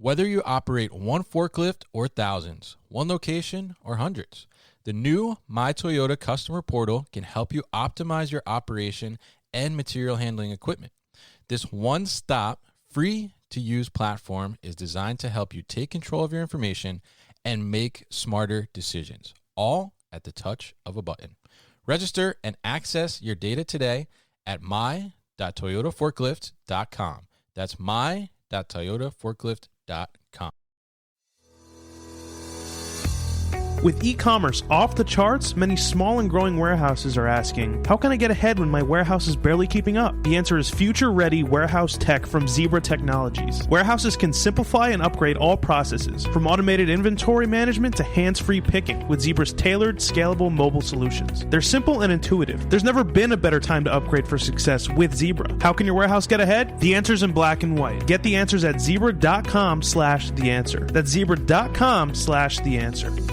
Whether you operate one forklift or thousands, one location or hundreds, the new My Toyota customer portal can help you optimize your operation and material handling equipment. This one-stop, free-to-use platform is designed to help you take control of your information and make smarter decisions, all at the touch of a button. Register and access your data today at my.toyotaforklift.com. That's my.toyotaforklift.com. With e-commerce off the charts, many small and growing warehouses are asking, how can I get ahead when my warehouse is barely keeping up? The answer is future-ready warehouse tech from Zebra Technologies. Warehouses can simplify and upgrade all processes, from automated inventory management to hands-free picking, with Zebra's tailored, scalable mobile solutions. They're simple and intuitive. There's never been a better time to upgrade for success with Zebra. How can your warehouse get ahead? The answer's in black and white. Get the answers at zebra.com/theanswer. That's zebra.com/theanswer.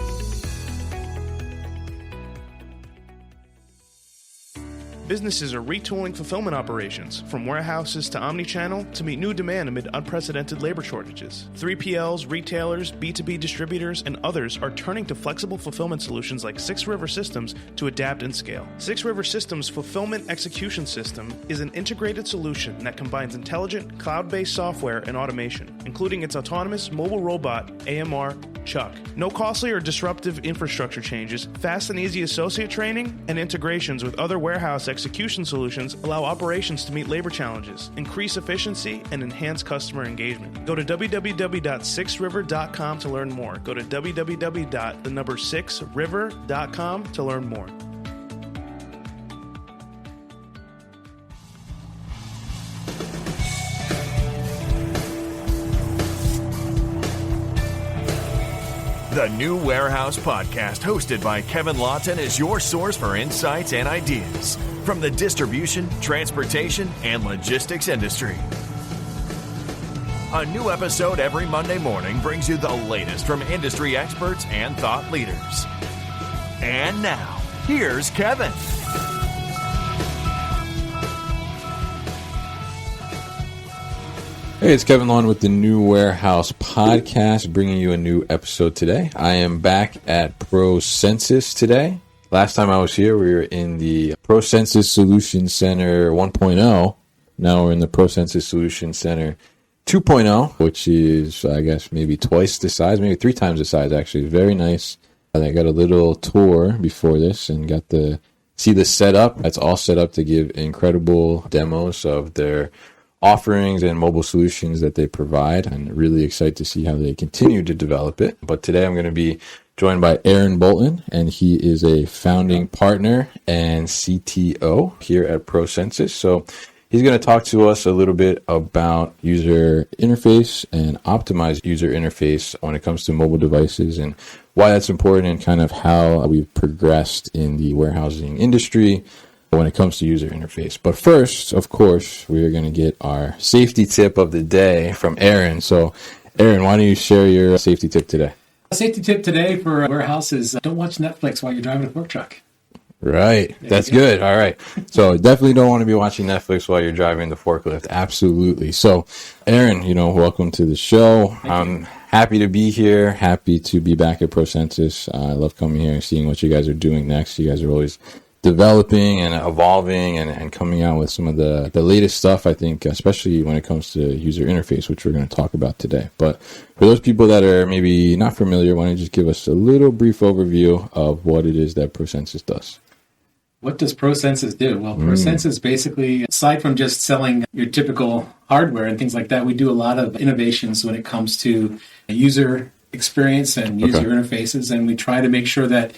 Businesses are retooling fulfillment operations, from warehouses to omnichannel, to meet new demand amid unprecedented labor shortages. 3PLs, retailers, B2B distributors, and others are turning to flexible fulfillment solutions like 6 River Systems to adapt and scale. 6 River Systems Fulfillment Execution System is an integrated solution that combines intelligent, cloud-based software and automation, including its autonomous mobile robot, AMR, Chuck. No costly or disruptive infrastructure changes, fast and easy associate training, and integrations with other warehouse execution solutions allow operations to meet labor challenges, increase efficiency, and enhance customer engagement. Go to www.6river.com to learn more. Go to www.6river.com to learn more. The New Warehouse Podcast, hosted by Kevin Lawton, is your source for insights and ideas from the distribution, transportation, and logistics industry. A new episode every Monday morning brings you the latest from industry experts and thought leaders. And now, here's Kevin. Hey, it's Kevin Lawton with the New Warehouse Podcast, bringing you a new episode today. I am back at Procensis today. Last time I was here, we were in the Procensis Solution Center 1.0. Now we're in the Procensis Solution Center 2.0, which is, I guess, maybe twice the size, maybe 3 times the size, actually. Very nice. I got a little tour before this and got to see the setup. That's all set up to give incredible demos of their offerings and mobile solutions that they provide, and really excited to see how they continue to develop it. But today I'm going to be joined by Aaron Bolton, and he is a founding partner and CTO here at Procensis. So he's going to talk to us a little bit about user interface and optimized user interface when it comes to mobile devices, and why that's important, and kind of how we've progressed in the warehousing industry when it comes to user interface. But first, of course, we are going to get our safety tip of the day from Aaron. So, Aaron, why don't you share your safety tip today? A safety tip today for warehouses: don't watch Netflix while you're driving a fork truck. Right. That's good. All right. So definitely don't want to be watching Netflix while you're driving the forklift. Absolutely. So, Aaron, welcome to the show. I'm happy to be here. Happy to be back at Procensis. I love coming here and seeing what you guys are doing next. You guys are always developing and evolving and coming out with some of the latest stuff, I think, especially when it comes to user interface, which we're going to talk about today. But for those people that are maybe not familiar, why don't you just give us a little brief overview of what it is that Procensis does? What does Procensis do? Well, Procensis basically, aside from just selling your typical hardware and things like that, we do a lot of innovations when it comes to user experience and user interfaces, and we try to make sure that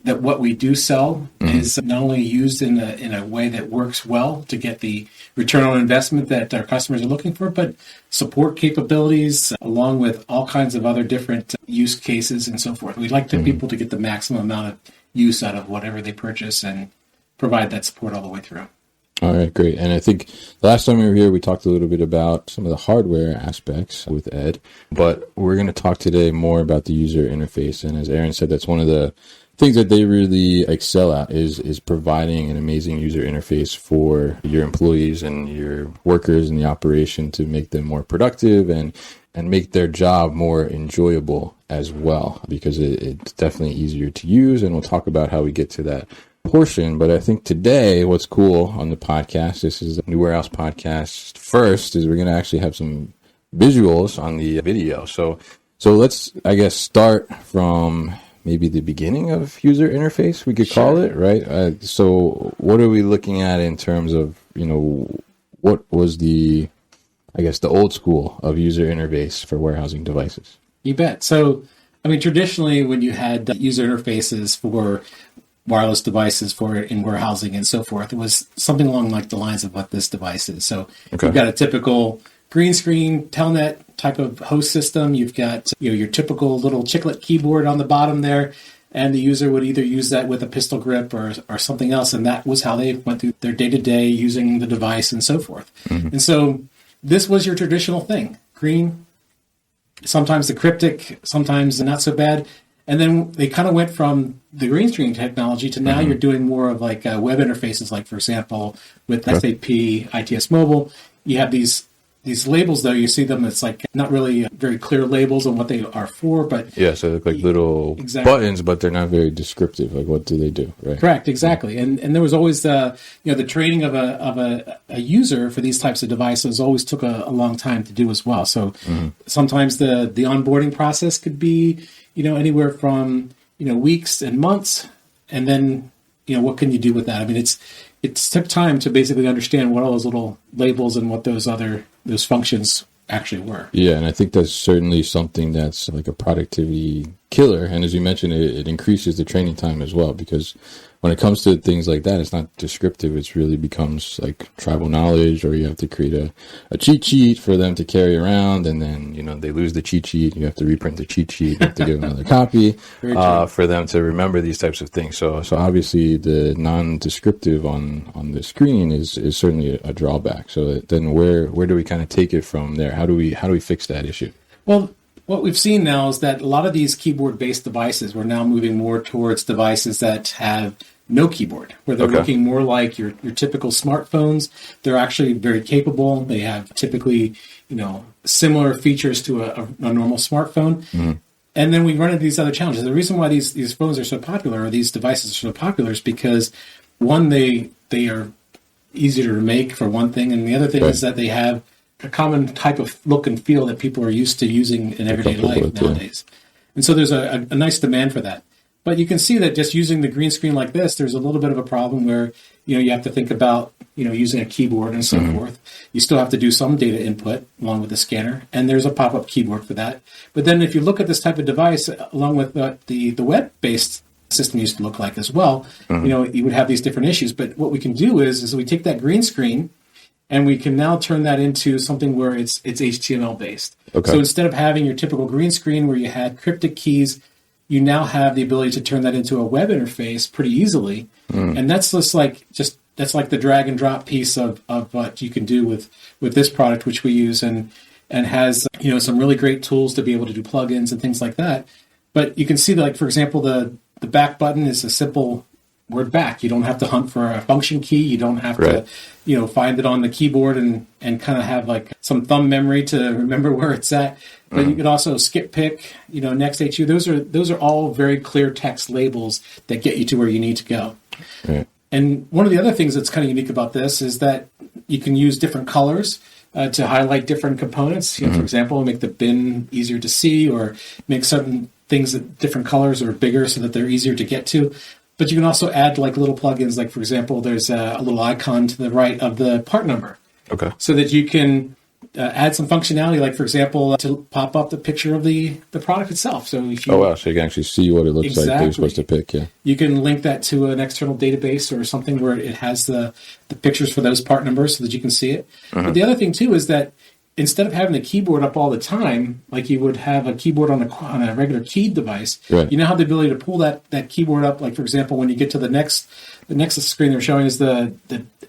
what we do sell is not only used in a way that works well to get the return on investment that our customers are looking for, but support capabilities along with all kinds of other different use cases and so forth. We'd like the people to get the maximum amount of use out of whatever they purchase and provide that support all the way through. All right, great. And I think the last time we were here, we talked a little bit about some of the hardware aspects with Ed, but we're going to talk today more about the user interface. And as Aaron said, that's one of the things that they really excel at is providing an amazing user interface for your employees and your workers in the operation to make them more productive and and make their job more enjoyable as well, because it's definitely easier to use. And we'll talk about how we get to that portion. But I think today what's cool on the podcast, this is the New Warehouse podcast first, is we're going to actually have some visuals on the video. So let's, I guess, start from maybe the beginning of user interface, we could call it, right? So what are we looking at in terms of, what was the old school of user interface for warehousing devices? You bet. So, traditionally, when you had user interfaces for wireless devices for in warehousing and so forth, it was something along like the lines of what this device is. So you've got a typical green screen telnet type of host system. You've got your typical little chiclet keyboard on the bottom there, and the user would either use that with a pistol grip or something else, and that was how they went through their day-to-day using the device and so forth. And so this was your traditional thing. Green, sometimes the cryptic, sometimes not so bad. And then they kind of went from the green screen technology to now you're doing more of like web interfaces, like, for example, with SAP, ITS Mobile. You have these labels, though. You see them, it's like not really very clear labels on what they are for, but so they look like little buttons, but they're not very descriptive. Like, what do they do? Right. Correct. Exactly. And there was always the training of a user for these types of devices always took a long time to do as well. So sometimes the onboarding process could be anywhere from weeks and months, and then what can you do with that? It took time to basically understand what all those little labels and what those functions actually were. Yeah, and I think that's certainly something that's like a productivity killer. And as you mentioned, it increases the training time as well, because when it comes to things like that, it's not descriptive. It really becomes like tribal knowledge, or you have to create a cheat sheet for them to carry around, and then they lose the cheat sheet. You have to reprint the cheat sheet. You have to give another copy for them to remember these types of things. So obviously the non-descriptive on the screen is certainly a drawback. So then where do we kind of take it from there? How do we fix that issue? Well, what we've seen now is that a lot of these keyboard-based devices, we're now moving more towards devices that have no keyboard, where they're looking more like your typical smartphones. They're actually very capable. They have typically, similar features to a normal smartphone. And then we run into these other challenges. The reason why these phones are so popular, or these devices are so popular, is because, one, they are easier to make, for one thing, and the other thing is that they have a common type of look and feel that people are used to using in everyday life nowadays. And so there's a nice demand for that. But you can see that just using the green screen like this, there's a little bit of a problem where, you have to think about, using a keyboard and so forth. You still have to do some data input along with the scanner, and there's a pop-up keyboard for that. But then if you look at this type of device, along with the web-based system used to look like as well, you would have these different issues. But what we can do is we take that green screen, and we can now turn that into something where it's HTML based. So instead of having your typical green screen where you had cryptic keys, you now have the ability to turn that into a web interface pretty easily. And that's that's like the drag and drop piece of what you can do with this product, which we use and has some really great tools to be able to do plugins and things like that. But you can see that, like, for example, the back button is a simple word back. You don't have to hunt for a function key. You don't have to, find it on the keyboard and kind of have like some thumb memory to remember where it's at. But you could also skip pick, next HU. Those are all very clear text labels that get you to where you need to go. And one of the other things that's kind of unique about this is that you can use different colors to highlight different components. For example, make the bin easier to see, or make certain things that different colors or bigger so that they're easier to get to. But you can also add like little plugins. Like, for example, there's a little icon to the right of the part number. So that you can add some functionality, like, for example, to pop up the picture of the product itself. So if you, so you can actually see what it looks like that you're supposed to pick. You can link that to an external database or something where it has the pictures for those part numbers so that you can see it. But the other thing too is that instead of having the keyboard up all the time, like you would have a keyboard on a regular keyed device, you now have the ability to pull that keyboard up. Like, for example, when you get to the next screen they're showing is the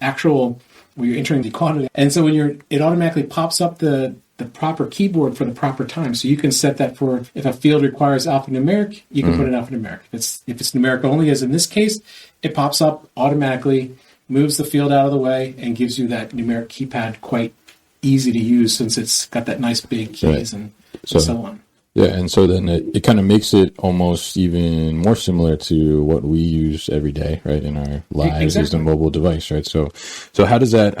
actual where you're entering the quantity. And so it automatically pops up the proper keyboard for the proper time. So you can set that for, if a field requires alphanumeric, you can put it alphanumeric. If it's numeric only, as in this case, it pops up automatically, moves the field out of the way, and gives you that numeric keypad quite easy to use since it's got that nice big keys and so on. Yeah, and so then it kind of makes it almost even more similar to what we use every day, right, in our lives as the mobile device, right? So how does that,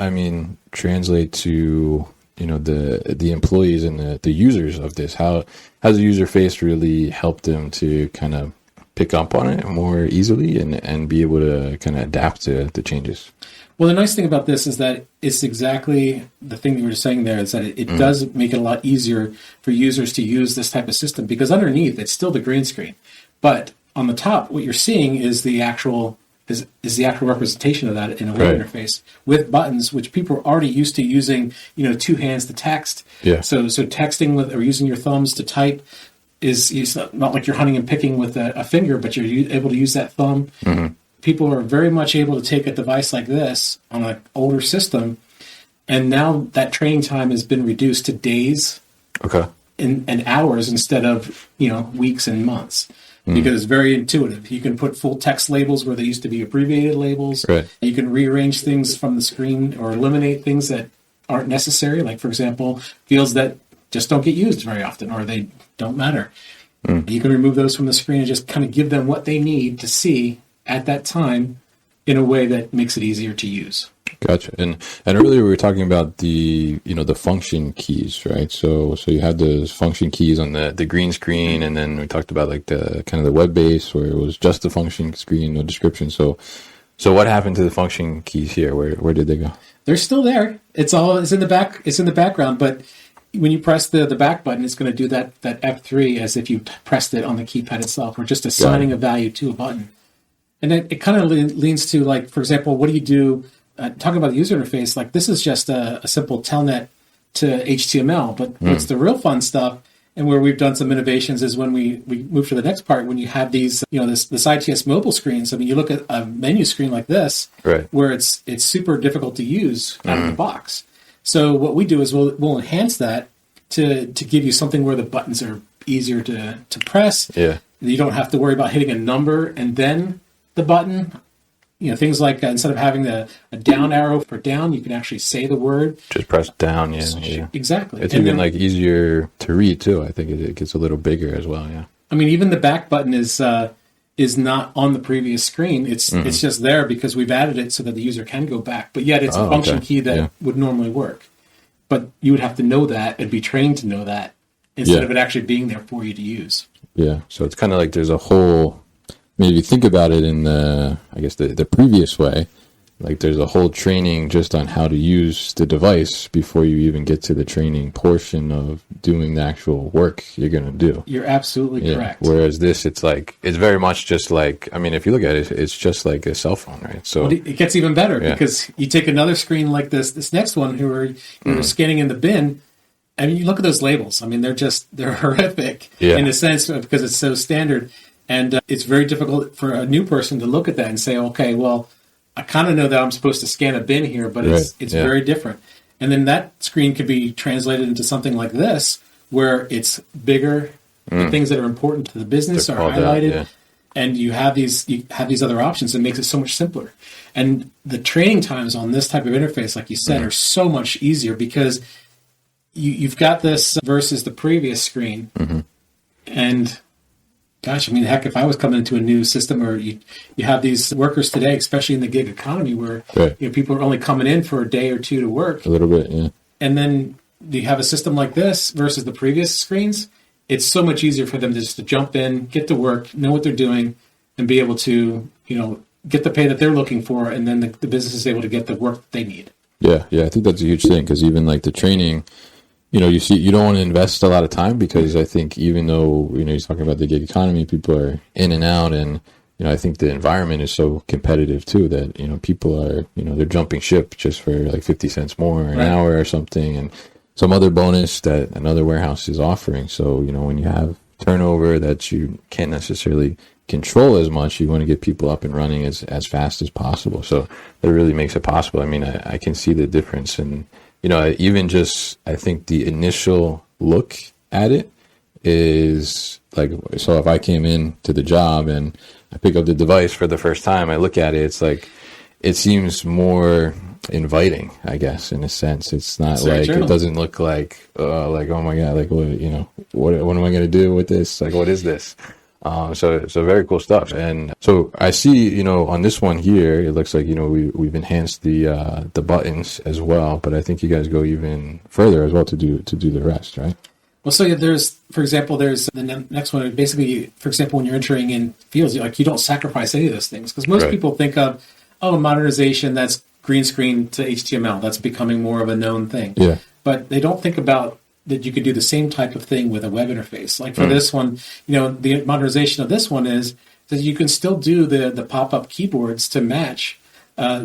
translate to, the employees and the users of this? How has the user face really helped them to kind of pick up on it more easily and be able to kind of adapt to the changes? Well, the nice thing about this is that it's exactly the thing that you were saying there, is that it does make it a lot easier for users to use this type of system, because underneath it's still the green screen. But on the top, what you're seeing is the actual representation of that in a web interface with buttons, which people are already used to using, two hands to text. Yeah. So texting with or using your thumbs to type is not like you're hunting and picking with a finger, but you're able to use that thumb. Mm-hmm. People are very much able to take a device like this on an older system, and now that training time has been reduced to days and hours instead of weeks and months, because it's very intuitive. You can put full text labels where they used to be abbreviated labels. Right. You can rearrange things from the screen or eliminate things that aren't necessary, like, for example, fields that just don't get used very often or they don't matter. You can remove those from the screen and just kind of give them what they need to see at that time in a way that makes it easier to use. Gotcha. And earlier we were talking about the function keys, right? So you had those function keys on the green screen, and then we talked about like the kind of the web base where it was just the function screen, no description. So what happened to the function keys here? Where did they go? They're still there. It's in the back. It's in the background, but when you press the back button, it's going to do that F3 as if you pressed it on the keypad itself. We're just assigning a value to a button. And it kind of leans to, like, for example, what do you do? Talking about the user interface, like this is just a simple telnet to HTML. But what's the real fun stuff, and where we've done some innovations, is when we move to the next part, when you have these, this ITS mobile screens. I mean, you look at a menu screen like this, where it's super difficult to use out of the box. So what we do is we'll enhance that to give you something where the buttons are easier to press. Yeah. You don't have to worry about hitting a number and then the button. Things like instead of having a down arrow for down, you can actually say the word. Just press down, yeah. Exactly. It's even easier to read too. I think it gets a little bigger as well, yeah. I mean, even the back button is not on the previous screen. It's just there because we've added it so that the user can go back. But yet it's a function key that would normally work. But you would have to know that and be trained to know that instead of it actually being there for you to use. Yeah. So it's kind of like there's a whole... Maybe think about it in the previous way, like there's a whole training just on how to use the device before you even get to the training portion of doing the actual work you're going to do. You're absolutely correct. Whereas this, it's very much just like, I mean, if you look at it, it's just like a cell phone, right? So it gets even better because you take another screen like this next one where you're scanning in the bin. I mean, you look at those labels. I mean, they're horrific in a sense because it's so standard. And it's very difficult for a new person to look at that and say, okay, well, I kind of know that I'm supposed to scan a bin here, but it's very different. And then that screen could be translated into something like this, where it's bigger, the things that are important to the business are highlighted, and you have these other options. It makes it so much simpler. And the training times on this type of interface, like you said, are so much easier because you've got this versus the previous screen, and gosh, I mean, heck, if I was coming into a new system, or you have these workers today, especially in the gig economy, where people are only coming in for a day or two to work. A little bit, yeah. And then you have a system like this versus the previous screens. It's so much easier for them just to jump in, get to work, know what they're doing, and be able to, get the pay that they're looking for, and then the business is able to get the work that they need. Yeah, I think that's a huge thing, because even like the training, you don't want to invest a lot of time, because I think even though, you're talking about the gig economy, people are in and out, and, I think the environment is so competitive too that, people are, they're jumping ship just for like 50 cents more an hour or something, and some other bonus that another warehouse is offering. So, when you have turnover that you can't necessarily control as much, you want to get people up and running as fast as possible. So that really makes it possible. I mean, I can see the difference, and even just, I think the initial look at it is like, so if I came in to the job and I pick up the device for the first time, I look at it, it's like, it seems more inviting, I guess, in a sense. It's not It's very like, journal. it doesn't look like oh my God, like what am I going to do with this? Like, what is this? So very cool stuff. And so I see, on this one here, it looks like, we've enhanced the buttons as well, but I think you guys go even further as well to do the rest, right? Well, so there's the next one. Basically, for example, when you're entering in fields, you don't sacrifice any of those things, because most Right. people think of, modernization, that's green screen to HTML. That's becoming more of a known thing. Yeah. But they don't think about that you could do the same type of thing with a web interface. Like for this one, the modernization of this one is that you can still do the pop-up keyboards to match,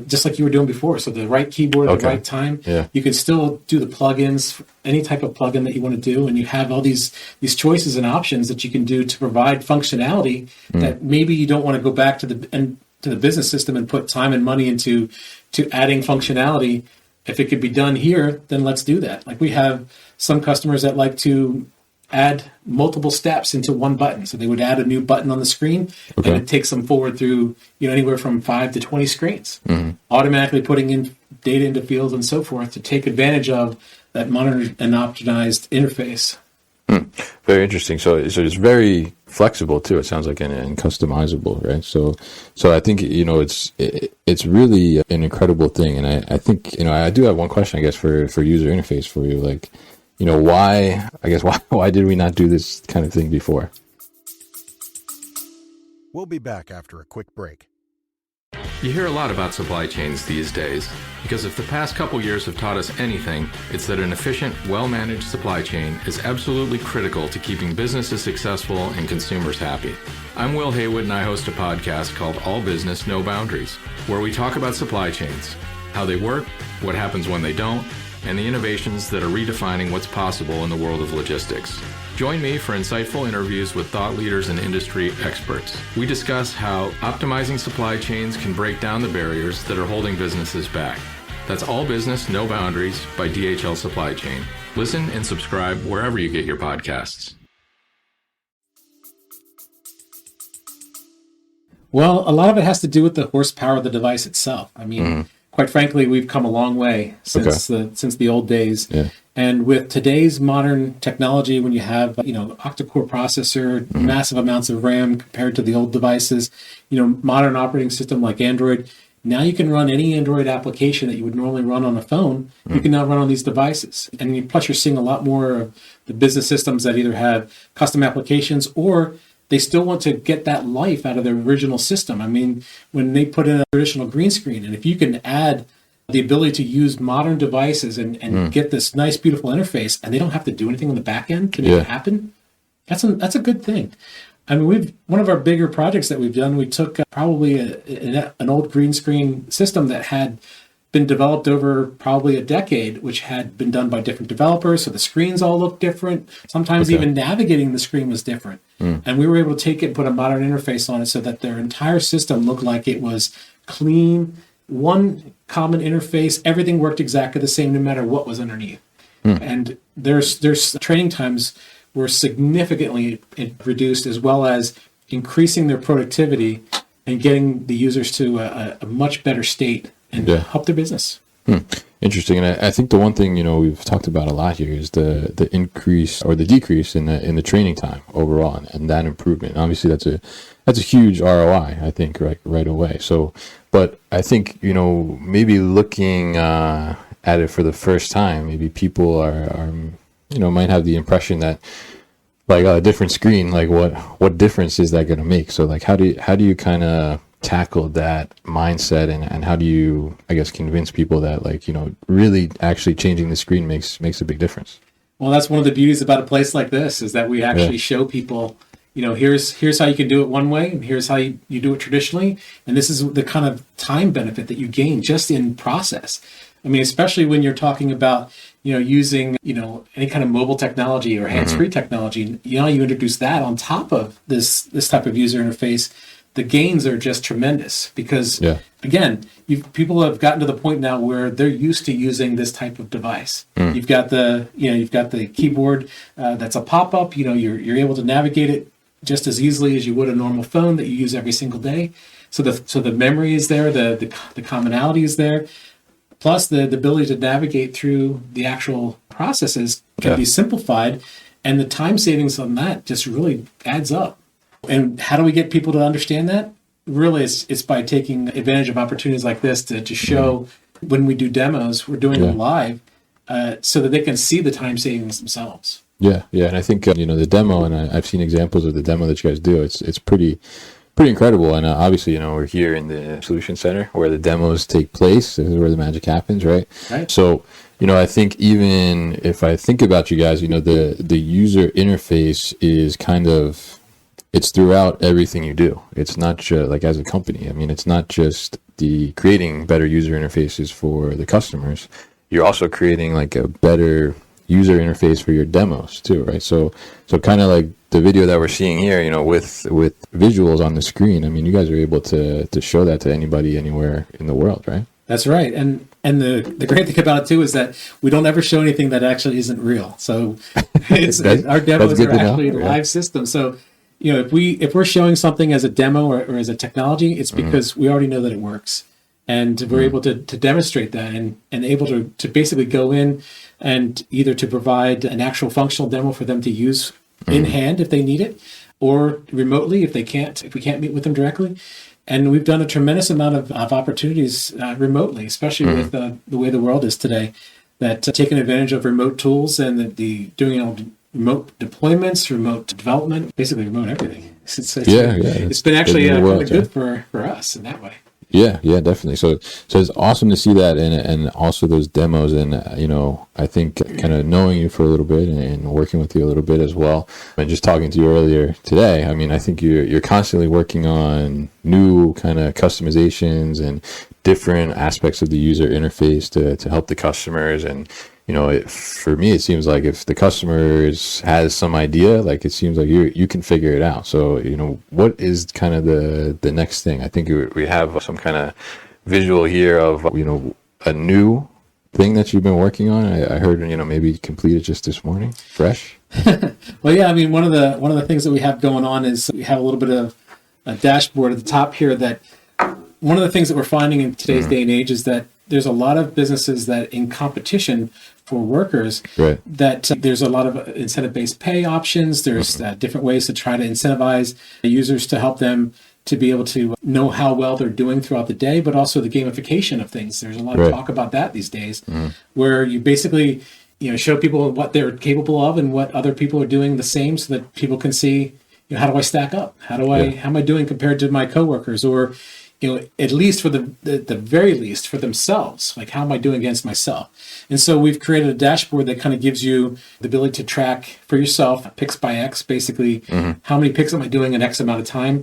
just like you were doing before. So the right keyboard at the right time. Yeah. You can still do the plugins, any type of plugin that you want to do, and you have all these choices and options that you can do to provide functionality that maybe you don't want to go back to the business system and put time and money into adding functionality. If it could be done here, then let's do that. Like we have some customers that like to add multiple steps into one button. So they would add a new button on the screen, and it takes them forward through anywhere from 5 to 20 screens, automatically putting in data into fields and so forth to take advantage of that modern and optimized interface. Very interesting. So it's very flexible too. It sounds like and customizable, right? So I think it's really an incredible thing. And I think I do have one question, I guess, for user interface for you. Like, why did we not do this kind of thing before? We'll be back after a quick break. You hear a lot about supply chains these days, because if the past couple years have taught us anything, it's that an efficient, well-managed supply chain is absolutely critical to keeping businesses successful and consumers happy. I'm Will Haywood, and I host a podcast called All Business, No Boundaries, where we talk about supply chains, how they work, what happens when they don't, and the innovations that are redefining what's possible in the world of logistics. Join me for insightful interviews with thought leaders and industry experts. We discuss how optimizing supply chains can break down the barriers that are holding businesses back. That's All Business, No Boundaries by DHL Supply Chain. Listen and subscribe wherever you get your podcasts. Well, a lot of it has to do with the horsepower of the device itself. I mean, quite frankly, we've come a long way since the old days. Yeah. And with today's modern technology, when you have, octa-core processor, massive amounts of RAM compared to the old devices, modern operating system like Android, now you can run any Android application that you would normally run on a phone, you can now run on these devices. And plus you're seeing a lot more of the business systems that either have custom applications or they still want to get that life out of their original system. I mean, when they put in a traditional green screen, and if you can add the ability to use modern devices and get this nice, beautiful interface, and they don't have to do anything on the back end to make it happen, that's a good thing. I mean, one of our bigger projects that we've done, we took probably an old green screen system that had been developed over probably a decade, which had been done by different developers, so the screens all looked different. Sometimes even navigating the screen was different. And we were able to take it and put a modern interface on it so that their entire system looked like it was clean, one common interface, everything worked exactly the same no matter what was underneath. And there's training times were significantly reduced, as well as increasing their productivity and getting the users to a much better state and help their business. Interesting. And I think the one thing, we've talked about a lot here is the increase or the decrease in the training time overall, and that improvement. Obviously that's a huge ROI, I think, right away. So, but I think, maybe looking at it for the first time, maybe people are might have the impression that like a different screen, like what difference is that going to make? So like, how do you kind of tackle that mindset, and how do you, I guess, convince people that really actually changing the screen makes a big difference? Well, that's one of the beauties about a place like this, is that we actually show people, here's how you can do it one way, and here's how you do it traditionally. And this is the kind of time benefit that you gain just in process. I mean, especially when you're talking about, using, any kind of mobile technology or hands-free technology, you introduce that on top of this type of user interface. The gains are just tremendous because, again, people have gotten to the point now where they're used to using this type of device. You've got the keyboard that's a pop-up. You're able to navigate it just as easily as you would a normal phone that you use every single day. So the memory is there, the commonality is there. Plus the ability to navigate through the actual processes can be simplified, and the time savings on that just really adds up. And how do we get people to understand that? Really, it's by taking advantage of opportunities like this to show when we do demos, we're doing them live so that they can see the time savings themselves. Yeah. And I think, the demo, and I've seen examples of the demo that you guys do. It's pretty incredible. And obviously, we're here in the Solution Center where the demos take place. This is where the magic happens, right? So, I think even if I think about you guys, the user interface is it's throughout everything you do. It's not just like as a company. I mean, it's not just the creating better user interfaces for the customers. You're also creating like a better user interface for your demos too, right? So kind of like the video that we're seeing here, with visuals on the screen. I mean, you guys are able to show that to anybody anywhere in the world, right? That's right. And the great thing about it too is that we don't ever show anything that actually isn't real. So our demos are actually live systems. So if we're showing something as a demo or as a technology, it's because we already know that it works. And we're able to demonstrate that and able to basically go in and either to provide an actual functional demo for them to use in hand if they need it, or remotely if we can't meet with them directly. And we've done a tremendous amount of opportunities remotely, especially with the way the world is today, that taking advantage of remote tools and doing remote deployments, remote development, basically remote everything. It's been actually kind of good for us in that way. Yeah, definitely. So it's awesome to see that, and also those demos, and I think kind of knowing you for a little bit and working with you a little bit as well, and just talking to you earlier today. I mean, I think you're constantly working on new kind of customizations and different aspects of the user interface to help the customers. And for me, it seems like if the customer has some idea, like it seems like you can figure it out. So, what is kind of the next thing? I think we have some kind of visual here of, a new thing that you've been working on. I heard, maybe completed just this morning, fresh. Well, yeah, I mean, one of the things that we have going on is we have a little bit of a dashboard at the top here that one of the things that we're finding in today's day and age is that there's a lot of businesses that in competition for workers, that there's a lot of incentive-based pay options. There's different ways to try to incentivize users to help them to be able to know how well they're doing throughout the day, but also the gamification of things. There's a lot of talk about that these days, where you basically show people what they're capable of and what other people are doing the same, so that people can see, how do I stack up? How am I doing compared to my coworkers? Or at least for the very least for themselves, like how am I doing against myself? And so we've created a dashboard that kind of gives you the ability to track for yourself picks by X, basically how many picks am I doing in X amount of time,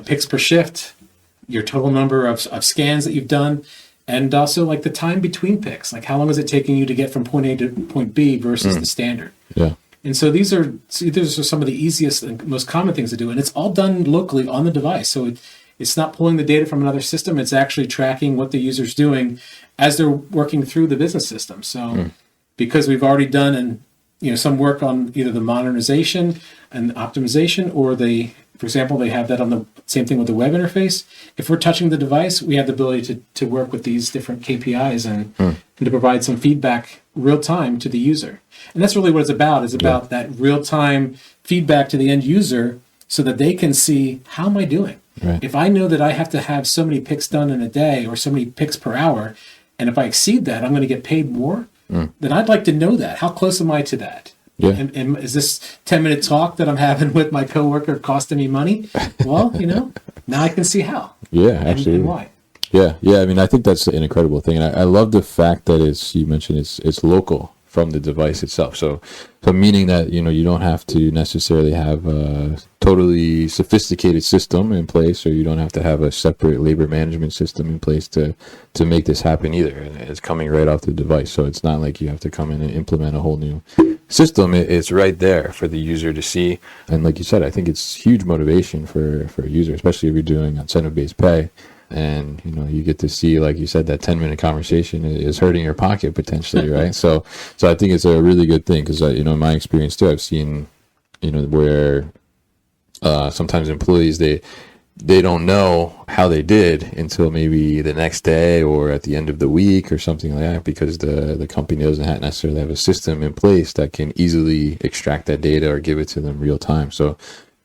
picks per shift, your total number of scans that you've done, and also like the time between picks, like how long is it taking you to get from point A to point B versus the standard. And so these are some of the easiest and most common things to do, and it's all done locally on the device. So it's not pulling the data from another system. It's actually tracking what the user's doing as they're working through the business system. So because we've already done some work on either the modernization and optimization, or for example, they have that on the same thing with the web interface. If we're touching the device, we have the ability to work with these different KPIs and to provide some feedback real time to the user. And that's really what it's about. It's about that real time feedback to the end user so that they can see, how am I doing? If I know that I have to have so many picks done in a day or so many picks per hour, and if I exceed that, I'm going to get paid more, then I'd like to know that. How close am I to that? And is this 10-minute talk that I'm having with my coworker costing me money? Well, now I can see how. Absolutely. And why. I mean, I think that's an incredible thing. And I love the fact that you mentioned it's local from the device itself. So meaning that, you don't have to necessarily have a totally sophisticated system in place, or you don't have to have a separate labor management system in place to make this happen either. And it's coming right off the device. So it's not like you have to come in and implement a whole new system. It's right there for the user to see. And like you said, I think it's huge motivation for a user, especially if you're doing incentive-based pay. And, you get to see, like you said, that 10-minute conversation is hurting your pocket potentially, right? So I think it's a really good thing because, in my experience too, I've seen, where sometimes employees, they don't know how they did until maybe the next day or at the end of the week or something like that, because the company doesn't necessarily have a system in place that can easily extract that data or give it to them real time. So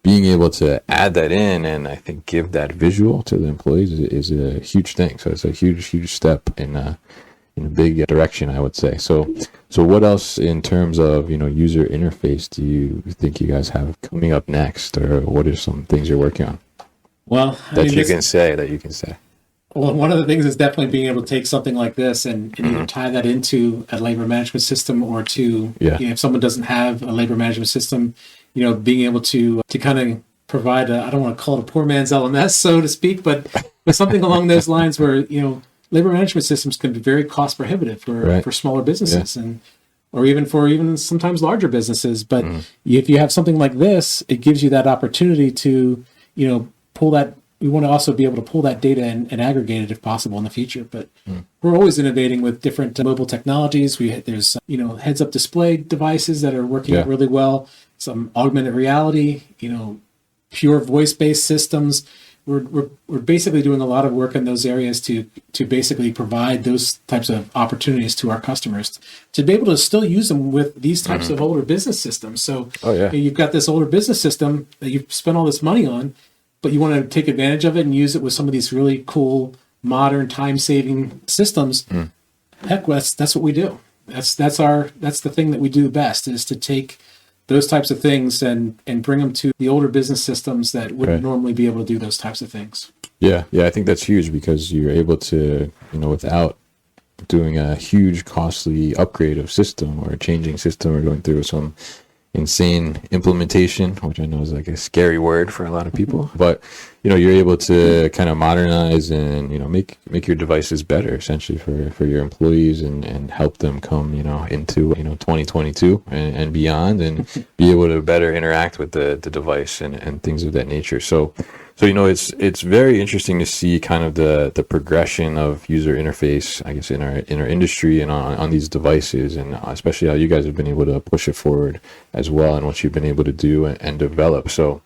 being able to add that in and I think give that visual to the employees is a huge thing. So it's a huge step in a big direction, I would say. So what else in terms of, user interface do you think you guys have coming up next, or what are some things you're working on? Well, that you can say. Well, one of the things is definitely being able to take something like this and either tie that into a labor management system, or to, if someone doesn't have a labor management system, being able to kind of provide I don't want to call it a poor man's LMS, so to speak, but something along those lines where, labor management systems can be very cost prohibitive for smaller businesses or even sometimes larger businesses. But if you have something like this, it gives you that opportunity to, pull that. We want to also be able to pull that data and aggregate it if possible in the future. But we're always innovating with different mobile technologies. There's heads-up display devices that are working out really well. Some augmented reality, pure voice-based systems. We're basically doing a lot of work in those areas to basically provide those types of opportunities to our customers to be able to still use them with these types of older business systems. So you've got this older business system that you've spent all this money on, but you want to take advantage of it and use it with some of these really cool, modern, time-saving systems. Heck, that's what we do. That's the thing that we do best, is to take those types of things and bring them to the older business systems that wouldn't normally be able to do those types of things. Yeah, I think that's huge, because you're able to, without doing a huge, costly upgrade of system or changing system or going through some insane implementation, which I know is like a scary word for a lot of people, but you're able to kind of modernize and make your devices better, essentially, for your employees, and help them come into 2022 and beyond, and be able to better interact with the device and things of that nature. So it's very interesting to see kind of the progression of user interface, I guess, in our industry and on these devices, and especially how you guys have been able to push it forward as well, and what you've been able to do and develop. So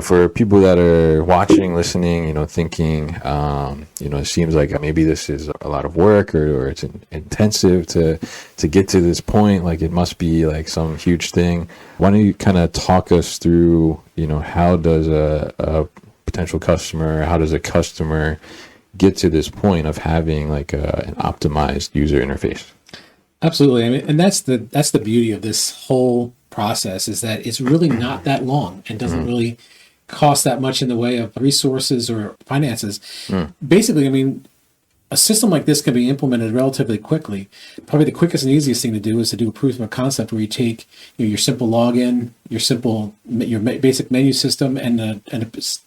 for people that are watching, listening, thinking, it seems like maybe this is a lot of work, or it's intensive to get to this point. Like, it must be like some huge thing. Why don't you kind of talk us through, how does a potential customer, how does a customer get to this point of having like an optimized user interface? Absolutely. I mean, and that's the beauty of this whole process, is that it's really not that long and doesn't really cost that much in the way of resources or finances. Basically, I mean, a system like this can be implemented relatively quickly. Probably the quickest and easiest thing to do is to do a proof of concept, where you take your simple login, your basic menu system, and a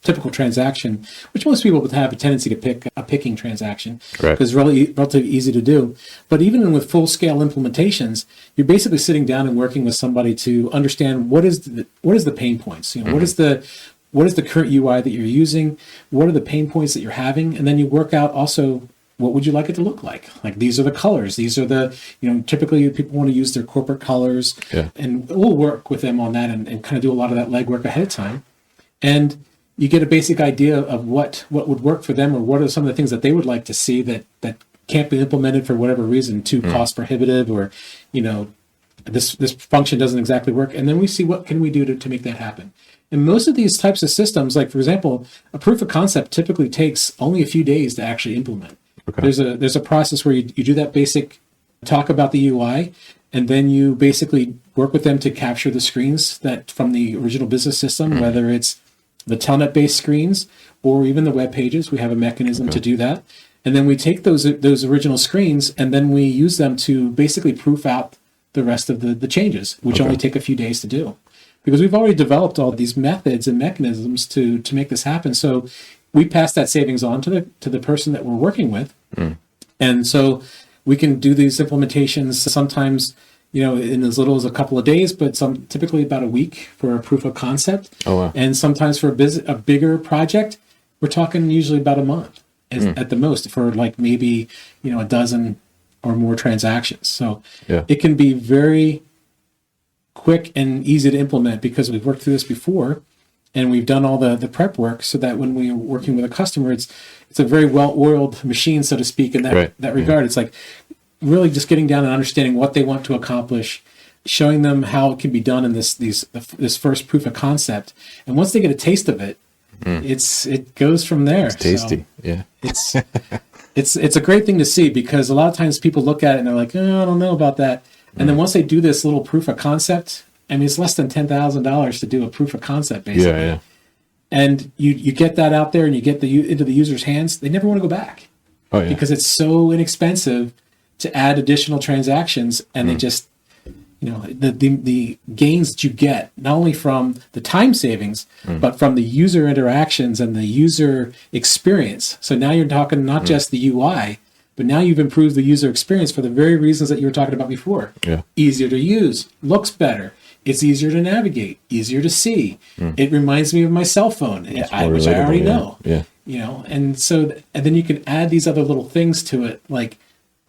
typical transaction, which most people would have a tendency to pick a picking transaction, because it's relatively easy to do. But even with full-scale implementations, you're basically sitting down and working with somebody to understand what is the pain points. What is the current UI that you're using? What are the pain points that you're having? And then you work out also, what would you like it to look like? Like, these are the colors. These are the, typically people want to use their corporate colors. And we'll work with them on that and kind of do a lot of that legwork ahead of time. And you get a basic idea of what would work for them, or what are some of the things that they would like to see that can't be implemented for whatever reason, too cost prohibitive, or, this function doesn't exactly work. And then we see, what can we do to make that happen? And most of these types of systems, like, for example, a proof of concept typically takes only a few days to actually implement. There's a process where you do that basic talk about the UI, and then you basically work with them to capture the screens that from the original business system, whether it's the telnet-based screens or even the web pages. We have a mechanism to do that. And then we take those original screens, and then we use them to basically proof out the rest of the changes, which only take a few days to do. Because we've already developed all these methods and mechanisms to make this happen. So we pass that savings on to the person that we're working with. And so we can do these implementations sometimes, in as little as a couple of days, but typically about a week for a proof of concept. And sometimes for a bigger project, we're talking usually about a month at the most, for like maybe, a dozen or more transactions. So it can be very quick and easy to implement, because we've worked through this before. and we've done all the prep work so that when we're working with a customer, it's a very well-oiled machine, so to speak, in that regard. It's like really just getting down and understanding what they want to accomplish, showing them how it can be done in this first proof of concept. And once they get a taste of it, it goes from there. It's tasty. So yeah. It's a great thing to see, because a lot of times people look at it and they're like, oh, I don't know about that. And then once they do this little proof of concept, I mean, it's less than $10,000 to do a proof of concept, basically. Yeah. And you get that out there and you get into the user's hands, they never want to go back. Oh, yeah. Because it's so inexpensive to add additional transactions, and they just, the gains that you get, not only from the time savings, but from the user interactions and the user experience. So now you're talking not just the UI, but now you've improved the user experience for the very reasons that you were talking about before. Yeah. Easier to use, looks better. It's easier to navigate, easier to see. It reminds me of my cell phone, which I already know. Yeah. And then you can add these other little things to it, like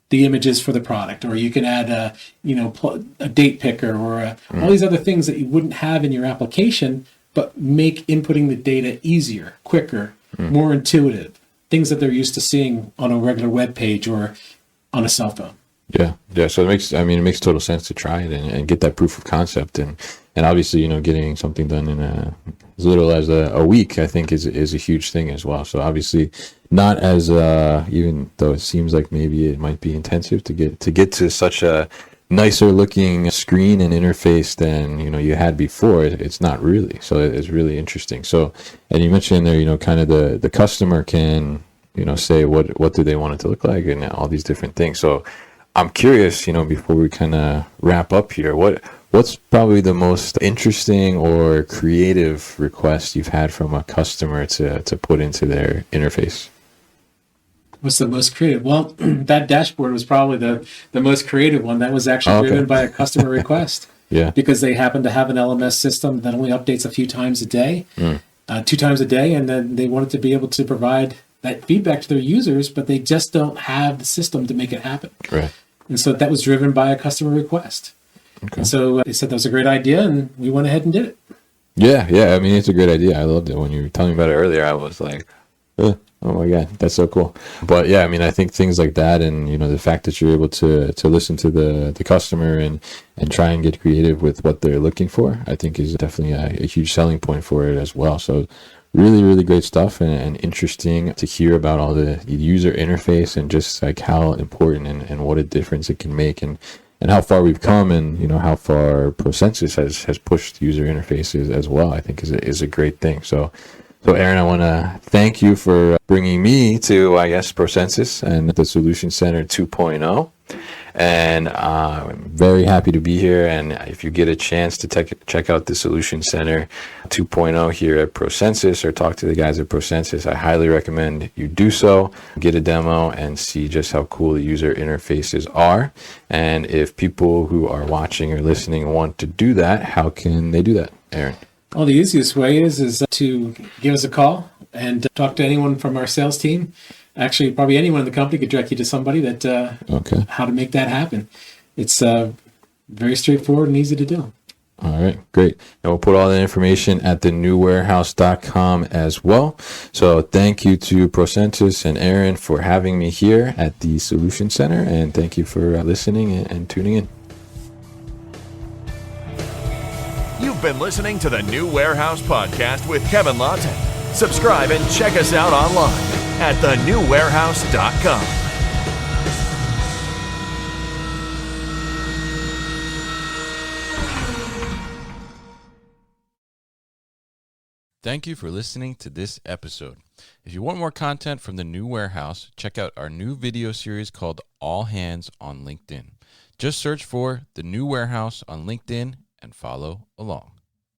the images for the product, or you can add a date picker, or all these other things that you wouldn't have in your application, but make inputting the data easier, quicker, more intuitive. Things that they're used to seeing on a regular web page or on a cell phone. Yeah. So it makes total sense to try it and get that proof of concept, and obviously, getting something done in as little as a week, I think is a huge thing as well. So obviously, not as even though it seems like maybe it might be intensive to get to such a nicer looking screen and interface than you had before. It's not really. So it's really interesting. So, and you mentioned there, kind of the customer can say what do they want it to look like and all these different things. So I'm curious, before we kind of wrap up here, what's probably the most interesting or creative request you've had from a customer to put into their interface? What's the most creative? Well, that dashboard was probably the most creative one. That was actually driven by a customer request. Yeah. Because they happen to have an LMS system that only updates a few times a day, 2 times a day, and then they wanted to be able to provide that feedback to their users, but they just don't have the system to make it happen. Right. And so that was driven by a customer request. Okay. And so they said that was a great idea, and we went ahead and did it. Yeah. I mean, it's a great idea. I loved it. When you were telling me about it earlier, I was like, oh my God, that's so cool. But yeah, I mean, I think things like that, and the fact that you're able to listen to the customer and try and get creative with what they're looking for, I think is definitely a huge selling point for it as well. So really, really great stuff, and interesting to hear about all the user interface and just like how important and what a difference it can make, and how far we've come, and how far Procensis has pushed user interfaces as well. I think is a great thing. So Aaron, I want to thank you for bringing me to, I guess, Procensis and the Solution Center 2.0. And I'm very happy to be here. And if you get a chance to check out the Solution Center 2.0 here at Procensis, or talk to the guys at Procensis, I highly recommend you do so. Get a demo and see just how cool the user interfaces are. And if people who are watching or listening want to do that, how can they do that, Aaron? Well, the easiest way is to give us a call and talk to anyone from our sales team. Actually, probably anyone in the company could direct you to somebody that how to make that happen. It's very straightforward and easy to do. All right, great. And we'll put all that information at thenewwarehouse.com as well. So thank you to Procensis and Aaron for having me here at the Solution Center, and thank you for listening and tuning in. You've been listening to the New Warehouse Podcast with Kevin Lawton. Subscribe and check us out online at thenewwarehouse.com. Thank you for listening to this episode. If you want more content from the New Warehouse, check out our new video series called All Hands on LinkedIn. Just search for the New Warehouse on LinkedIn and follow along.